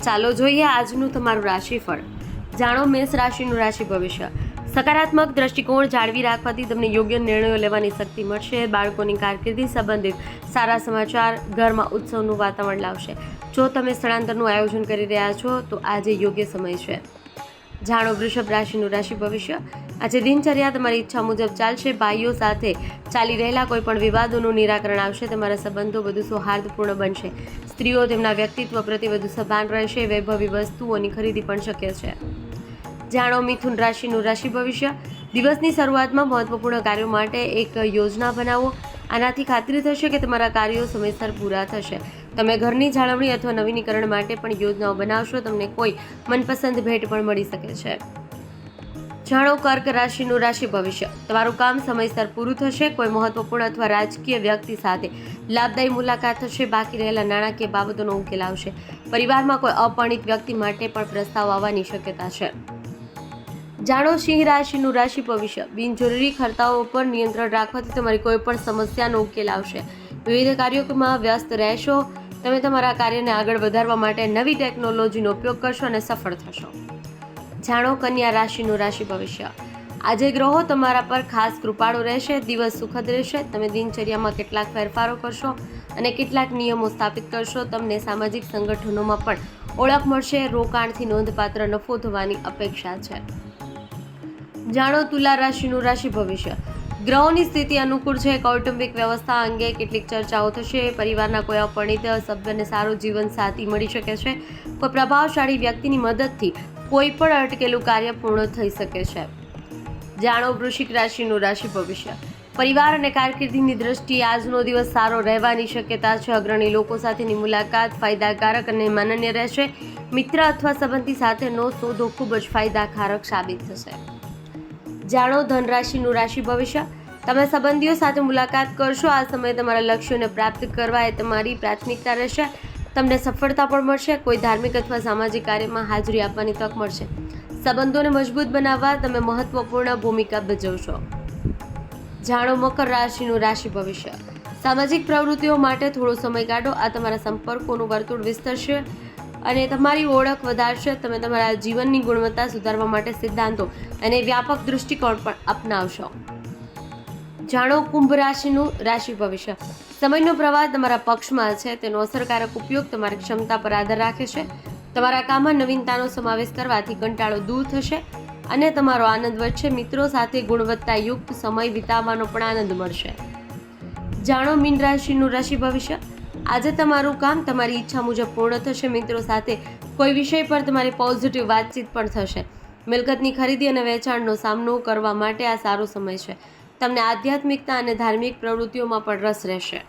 ચાલો જોઈએ આજનું તમારું રાશિફળ. જાણો મેષ રાશિનું રાશિ ભવિષ્ય. સકારાત્મક દ્રષ્ટિકોણ જાળવી રાખવાથી તમને યોગ્ય નિર્ણયો લેવાની શક્તિ મળશે. બાળકોની કારકિર્દી સંબંધિત સારા સમાચાર ઘરમાં ઉત્સવનું વાતાવરણ લાવશે. જો તમે સ્થળાંતરનું આયોજન કરી રહ્યા છો તો આજે યોગ્ય સમય છે. જાણો વૃષભ રાશિનું રાશિ ભવિષ્ય. આજે દિનચર્યા તમારી ઈચ્છા મુજબ ચાલશે. ભાઈઓ સાથે ચાલી રહેલા કોઈ પણ વિવાદોનું નિરાકરણ આવશે. તમારા સંબંધો વધુ સૌહાર્દપૂર્ણ બનશે. સ્ત્રીઓ તેમના વ્યક્તિત્વ પ્રત્યે વધુ સભાન રહેશે. વૈભવી વસ્તુઓની ખરીદી પણ શક્ય છે. જાણો મિથુન રાશિનું રાશિ ભવિષ્ય. દિવસની શરૂઆતમાં મહત્વપૂર્ણ કાર્યો માટે એક યોજના બનાવો. આનાથી ખાતરી થશે કે તમારા કાર્યો સમયસર પૂરા થશે. તમે ઘરની જાળવણી અથવા નવીનીકરણ માટે પણ યોજનાઓ બનાવશો. તમને કોઈ મનપસંદ ભેટ પણ મળી શકે છે. જાણો કર્ક રાશિનું રાશિ ભવિષ્ય. તમારું કામ સમયસર પૂરું થશે. કોઈ મહત્વપૂર્ણ અથવા રાજકીય વ્યક્તિ સાથે લાભદાયી મુલાકાત થશે. બાકી રહેલા નાણાકીય બાબતોનો ઉકેલ આવશે. પરિવારમાં કોઈ અપરિણિત વ્યક્તિ માટે પણ પ્રસ્તાવ આવવાની શક્યતા છે. જાણો સિંહ રાશિનું રાશિ ભવિષ્ય. બિનજરૂરી ખર્ચાઓ પર નિયંત્રણ રાખવાથી તમારી કોઈ પણ સમસ્યાનો ઉકેલ આવશે. વિવિધ કાર્યોમાં વ્યસ્ત રહેશો. તમે તમારા કાર્યને આગળ વધારવા માટે નવી ટેકનોલોજીનો ઉપયોગ કરશો અને સફળ થશો. જાણો કન્યા રાશિનું રાશિ ભવિષ્ય. આજે ગ્રહો તમારા પર ખાસ કૃપાળુ રહેશે. દિવસ સુખદ રહેશે. તમે દિનચર્યામાં કેટલાક ફેરફારો કરશો અને કેટલાક નિયમો સ્થાપિત કરશો. તમને સામાજિક સંગઠનોમાં પણ ઓળખ મળશે. રોકાણથી નોંધપાત્ર નફો થવાની અપેક્ષા છે. જાણો તુલા રાશિનું રાશિ ભવિષ્ય. ગ્રહોની સ્થિતિ અનુકૂળ છે. કૌટુંબિક વ્યવસ્થા અંગે કેટલીક ચર્ચાઓ થશે. પરિવારના કોઈ અપરિણિત સભ્યને સારો જીવન સાથી મળી શકે છે. કોઈ પ્રભાવશાળી વ્યક્તિની મદદથી કોઈ પણ અટકેલું કાર્ય પૂર્ણ થઈ શકે છે. જાણો વૃશ્ચિક રાશિનું રાશિ ભવિષ્ય. પરિવાર અને કારકિર્દીની દ્રષ્ટિએ આજનો દિવસ સારો રહેવાની શક્યતા છે. અગ્રણી લોકો સાથેની મુલાકાત ફાયદાકારક અને માનનીય રહેશે. મિત્ર અથવા સંબંધી સાથેનો સોદો ખૂબ જ ફાયદાકારક સાબિત થશે. જાણો ધન રાશિનું રાશિ ભવિષ્ય. તમે સંબંધીઓ સાથે મુલાકાત કરશો. આ સમયે તમારા લક્ષ્યોને પ્રાપ્ત કરવા એ તમારી પ્રાથમિકતા રહેશે. તમને સફળતા પણ મળશે. કોઈ ધાર્મિક અથવા સામાજિક કાર્યમાં હાજરી આપવાની તક મળશે. સંબંધોને મજબૂત બનાવવા તમે મહત્વપૂર્ણ ભૂમિકા ભજવશો. જાણો મકર રાશિનું રાશિ ભવિષ્ય. સામાજિક પ્રવૃત્તિઓ માટે થોડો સમય કાઢો. આ તમારા સંપર્કોનું વર્તુળ વિસ્તરશે અને તમારી ઓળખ વધારશે. તમે તમારા જીવનની ગુણવત્તા સુધારવા માટે સિદ્ધાંતો અને વ્યાપક દૃષ્ટિકોણ પણ અપનાવશો. જાણો કુંભ રાશિનું રાશિ ભવિષ્ય. સમયનો પ્રવાહ તમારા પક્ષમાં છે. તેનો અસરકારક ઉપયોગ તમારી ક્ષમતા પર આધાર રાખે છે. તમારા કામમાં નવીનતાનો સમાવેશ કરવાથી કંટાળો દૂર થશે અને તમારો આનંદ વધશે. મિત્રો સાથે ગુણવત્તાયુક્ત સમય વિતાવવાનો પણ આનંદ મળશે. જાણો મીન રાશિનું રાશિ ભવિષ્ય. આજે તમારું કામ તમારી ઈચ્છા મુજબ પૂર્ણ થશે. મિત્રો સાથે કોઈ વિષય પર તમારી પોઝિટિવ વાતચીત પણ થશે. મિલકતની ખરીદી અને વેચાણનો સામનો કરવા માટે આ સારો સમય છે. તમને આધ્યાત્મિકતા અને ધાર્મિક પ્રવૃત્તિઓમાં પણ રસ રહેશે.